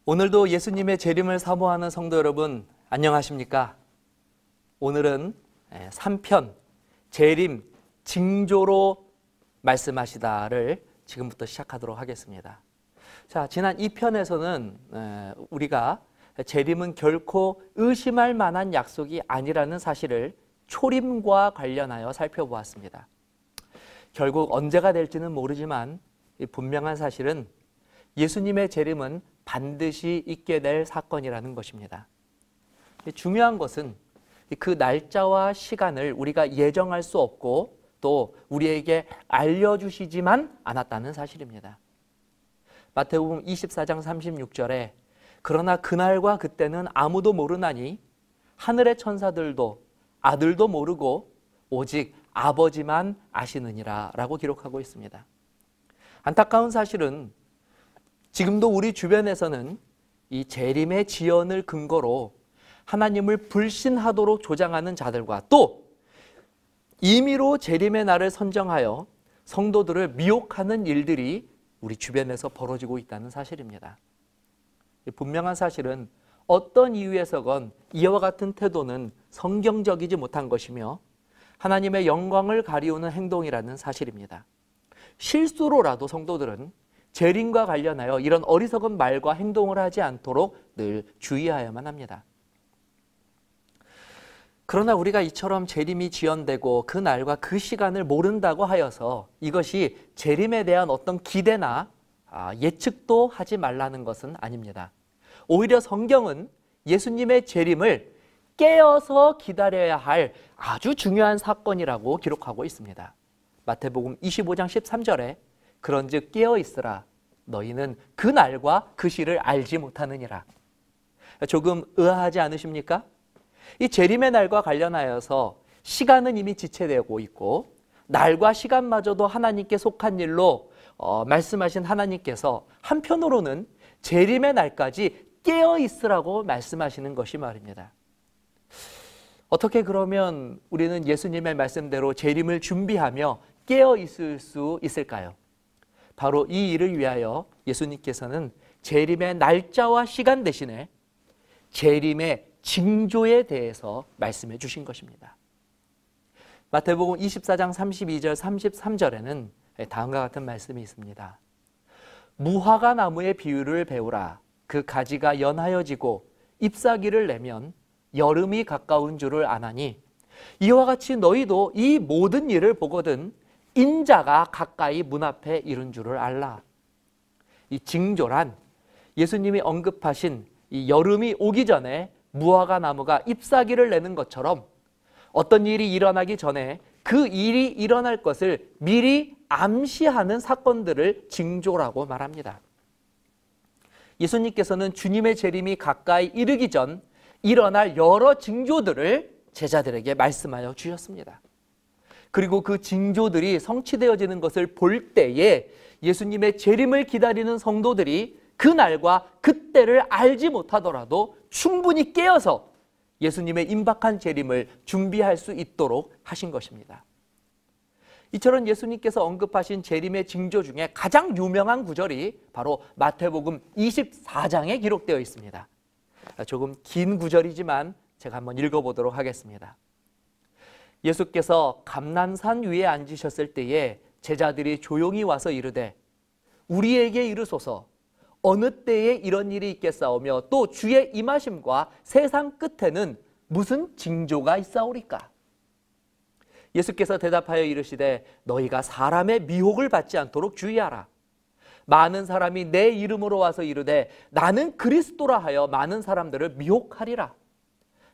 오늘도 예수님의 재림을 사모하는 성도 여러분, 안녕하십니까? 오늘은 3편 재림 징조로 말씀하시다를 지금부터 시작하도록 하겠습니다. 자, 지난 2편에서는 우리가 재림은 결코 의심할 만한 약속이 아니라는 사실을 초림과 관련하여 살펴보았습니다. 결국 언제가 될지는 모르지만 분명한 사실은 예수님의 재림은 반드시 있게 될 사건이라는 것입니다. 중요한 것은 그 날짜와 시간을 우리가 예정할 수 없고 또 우리에게 알려주시지만 않았다는 사실입니다. 마태복음 24장 36절에 그러나 그날과 그때는 아무도 모르나니 하늘의 천사들도 아들도 모르고 오직 아버지만 아시느니라 라고 기록하고 있습니다. 안타까운 사실은 지금도 우리 주변에서는 이 재림의 지연을 근거로 하나님을 불신하도록 조장하는 자들과 또 임의로 재림의 날을 선정하여 성도들을 미혹하는 일들이 우리 주변에서 벌어지고 있다는 사실입니다. 분명한 사실은 어떤 이유에서건 이와 같은 태도는 성경적이지 못한 것이며 하나님의 영광을 가리우는 행동이라는 사실입니다. 실수로라도 성도들은 재림과 관련하여 이런 어리석은 말과 행동을 하지 않도록 늘 주의해야만 합니다. 그러나 우리가 이처럼 재림이 지연되고 그 날과 그 시간을 모른다고 하여서 이것이 재림에 대한 어떤 기대나 예측도 하지 말라는 것은 아닙니다. 오히려 성경은 예수님의 재림을 깨어서 기다려야 할 아주 중요한 사건이라고 기록하고 있습니다. 마태복음 25장 13절에 그런즉 깨어 있으라 너희는 그 날과 그 시를 알지 못하느니라. 조금 의아하지 않으십니까? 이 재림의 날과 관련하여서 시간은 이미 지체되고 있고 날과 시간마저도 하나님께 속한 일로 말씀하신 하나님께서 한편으로는 재림의 날까지 깨어 있으라고 말씀하시는 것이 말입니다. 어떻게 그러면 우리는 예수님의 말씀대로 재림을 준비하며 깨어 있을 수 있을까요? 바로 이 일을 위하여 예수님께서는 재림의 날짜와 시간 대신에 재림의 징조에 대해서 말씀해 주신 것입니다. 마태복음 24장 32절 33절에는 다음과 같은 말씀이 있습니다. 무화과 나무의 비유를 배우라. 그 가지가 연하여지고 잎사귀를 내면 여름이 가까운 줄을 아나니 이와 같이 너희도 이 모든 일을 보거든 인자가 가까이 문 앞에 이른 줄을 알라. 이 징조란 예수님이 언급하신 이 여름이 오기 전에 무화과 나무가 잎사귀를 내는 것처럼 어떤 일이 일어나기 전에 그 일이 일어날 것을 미리 암시하는 사건들을 징조라고 말합니다. 예수님께서는 주님의 재림이 가까이 이르기 전 일어날 여러 징조들을 제자들에게 말씀하여 주셨습니다. 그리고 그 징조들이 성취되어지는 것을 볼 때에 예수님의 재림을 기다리는 성도들이 그 날과 그때를 알지 못하더라도 충분히 깨어서 예수님의 임박한 재림을 준비할 수 있도록 하신 것입니다. 이처럼 예수님께서 언급하신 재림의 징조 중에 가장 유명한 구절이 바로 마태복음 24장에 기록되어 있습니다. 조금 긴 구절이지만 제가 한번 읽어보도록 하겠습니다. 예수께서 감난산 위에 앉으셨을 때에 제자들이 조용히 와서 이르되 우리에게 이르소서 어느 때에 이런 일이 있겠사오며 또 주의 임하심과 세상 끝에는 무슨 징조가 있사오리까? 예수께서 대답하여 이르시되 너희가 사람의 미혹을 받지 않도록 주의하라. 많은 사람이 내 이름으로 와서 이르되 나는 그리스도라 하여 많은 사람들을 미혹하리라.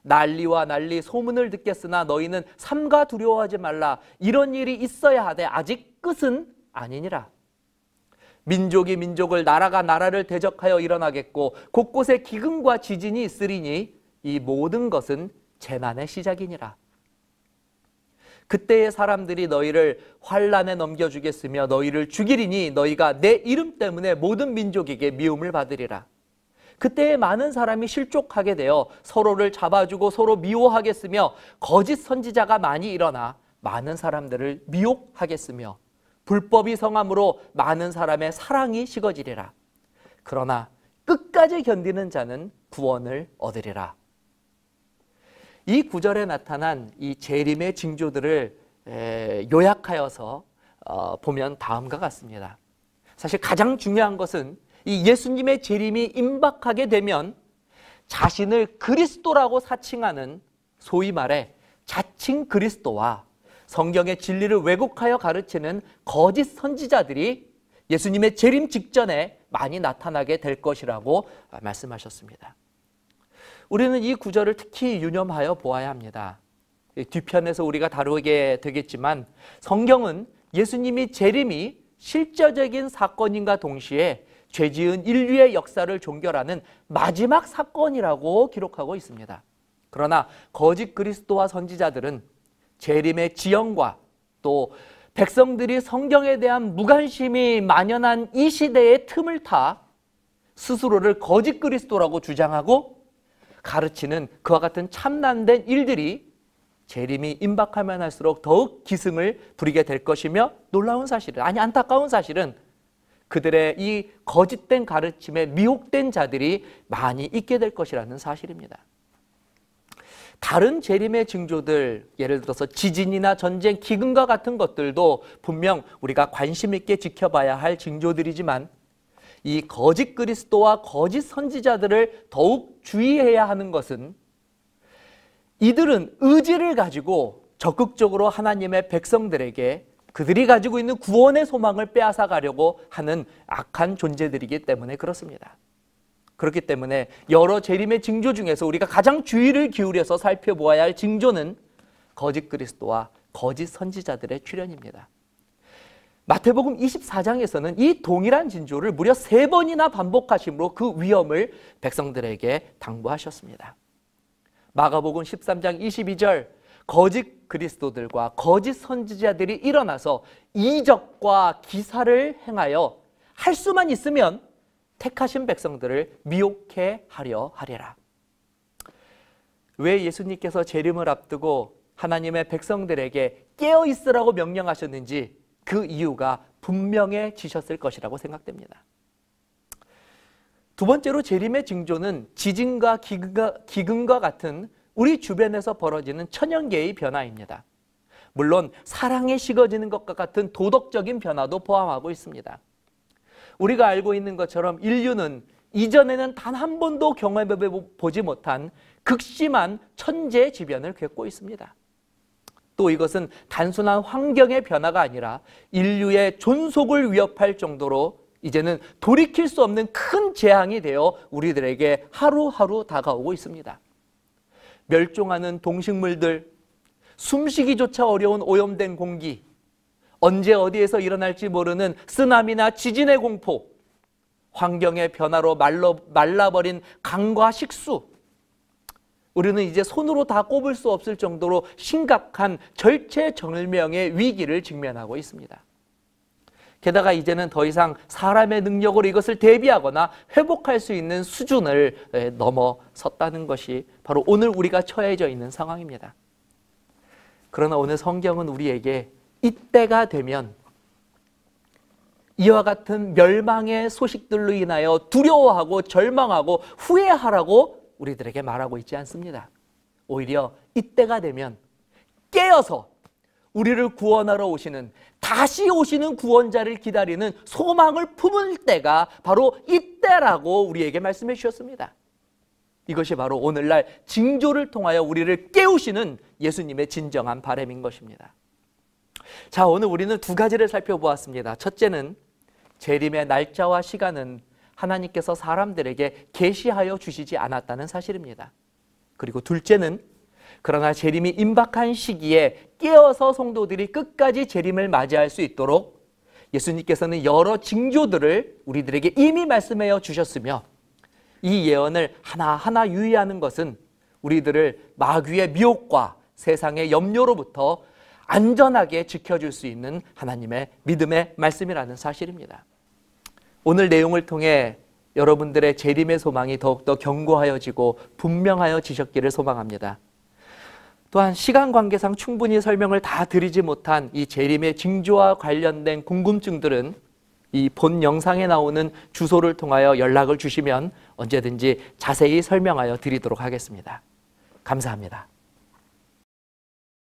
난리와 난리 소문을 듣겠으나 너희는 삼가 두려워하지 말라. 이런 일이 있어야 하되 아직 끝은 아니니라. 민족이 민족을 나라가 나라를 대적하여 일어나겠고 곳곳에 기근과 지진이 있으리니 이 모든 것은 재난의 시작이니라. 그때의 사람들이 너희를 환난에 넘겨주겠으며 너희를 죽이리니 너희가 내 이름 때문에 모든 민족에게 미움을 받으리라. 그때에 많은 사람이 실족하게 되어 서로를 잡아주고 서로 미워하겠으며 거짓 선지자가 많이 일어나 많은 사람들을 미혹하겠으며 불법이 성함으로 많은 사람의 사랑이 식어지리라. 그러나 끝까지 견디는 자는 구원을 얻으리라. 이 구절에 나타난 이 재림의 징조들을 요약하여서 보면 다음과 같습니다. 사실 가장 중요한 것은 이 예수님의 재림이 임박하게 되면 자신을 그리스도라고 사칭하는 소위 말해 자칭 그리스도와 성경의 진리를 왜곡하여 가르치는 거짓 선지자들이 예수님의 재림 직전에 많이 나타나게 될 것이라고 말씀하셨습니다. 우리는 이 구절을 특히 유념하여 보아야 합니다. 뒤편에서 우리가 다루게 되겠지만 성경은 예수님이 재림이 실제적인 사건인가 동시에 죄지은 인류의 역사를 종결하는 마지막 사건이라고 기록하고 있습니다. 그러나 거짓 그리스도와 선지자들은 재림의 지형과 또 백성들이 성경에 대한 무관심이 만연한 이 시대의 틈을 타 스스로를 거짓 그리스도라고 주장하고 가르치는 그와 같은 참남된 일들이 재림이 임박하면 할수록 더욱 기승을 부리게 될 것이며 놀라운 사실은, 아니 안타까운 사실은 그들의 이 거짓된 가르침에 미혹된 자들이 많이 있게 될 것이라는 사실입니다. 다른 재림의 징조들, 예를 들어서 지진이나 전쟁, 기근과 같은 것들도 분명 우리가 관심 있게 지켜봐야 할 징조들이지만 이 거짓 그리스도와 거짓 선지자들을 더욱 주의해야 하는 것은 이들은 의지를 가지고 적극적으로 하나님의 백성들에게 그들이 가지고 있는 구원의 소망을 빼앗아 가려고 하는 악한 존재들이기 때문에 그렇습니다. 그렇기 때문에 여러 재림의 징조 중에서 우리가 가장 주의를 기울여서 살펴보아야 할 징조는 거짓 그리스도와 거짓 선지자들의 출현입니다. 마태복음 24장에서는 이 동일한 징조를 무려 3번이나 반복하심으로 그 위험을 백성들에게 당부하셨습니다. 마가복음 13장 22절, 거짓 그리스도들과 거짓 선지자들이 일어나서 이적과 기사를 행하여 할 수만 있으면 택하신 백성들을 미혹해 하려 하리라. 왜 예수님께서 재림을 앞두고 하나님의 백성들에게 깨어 있으라고 명령하셨는지 그 이유가 분명해지셨을 것이라고 생각됩니다. 두 번째로 재림의 징조는 지진과 기근과 같은 우리 주변에서 벌어지는 천연계의 변화입니다. 물론 사랑에 식어지는 것과 같은 도덕적인 변화도 포함하고 있습니다. 우리가 알고 있는 것처럼 인류는 이전에는 단 한 번도 경험해 보지 못한 극심한 천재지변을 겪고 있습니다. 또 이것은 단순한 환경의 변화가 아니라 인류의 존속을 위협할 정도로 이제는 돌이킬 수 없는 큰 재앙이 되어 우리들에게 하루하루 다가오고 있습니다. 멸종하는 동식물들, 숨쉬기조차 어려운 오염된 공기, 언제 어디에서 일어날지 모르는 쓰나미나 지진의 공포, 환경의 변화로 말라버린 강과 식수, 우리는 이제 손으로 다 꼽을 수 없을 정도로 심각한 절체절명의 위기를 직면하고 있습니다. 게다가 이제는 더 이상 사람의 능력으로 이것을 대비하거나 회복할 수 있는 수준을 넘어섰다는 것이 바로 오늘 우리가 처해져 있는 상황입니다. 그러나 오늘 성경은 우리에게 이때가 되면 이와 같은 멸망의 소식들로 인하여 두려워하고 절망하고 후회하라고 우리들에게 말하고 있지 않습니다. 오히려 이때가 되면 깨어서 우리를 구원하러 오시는, 다시 오시는 구원자를 기다리는 소망을 품을 때가 바로 이때라고 우리에게 말씀해 주셨습니다. 이것이 바로 오늘날 징조를 통하여 우리를 깨우시는 예수님의 진정한 바람인 것입니다. 자, 오늘 우리는 두 가지를 살펴보았습니다. 첫째는 재림의 날짜와 시간은 하나님께서 사람들에게 계시하여 주시지 않았다는 사실입니다. 그리고 둘째는 그러나 재림이 임박한 시기에 깨어서 성도들이 끝까지 재림을 맞이할 수 있도록 예수님께서는 여러 징조들을 우리들에게 이미 말씀하여 주셨으며 이 예언을 하나하나 유의하는 것은 우리들을 마귀의 미혹과 세상의 염려로부터 안전하게 지켜줄 수 있는 하나님의 믿음의 말씀이라는 사실입니다. 오늘 내용을 통해 여러분들의 재림의 소망이 더욱더 견고하여지고 분명하여지셨기를 소망합니다. 또한 시간 관계상 충분히 설명을 다 드리지 못한 이 재림의 징조와 관련된 궁금증들은 이 본 영상에 나오는 주소를 통하여 연락을 주시면 언제든지 자세히 설명하여 드리도록 하겠습니다. 감사합니다.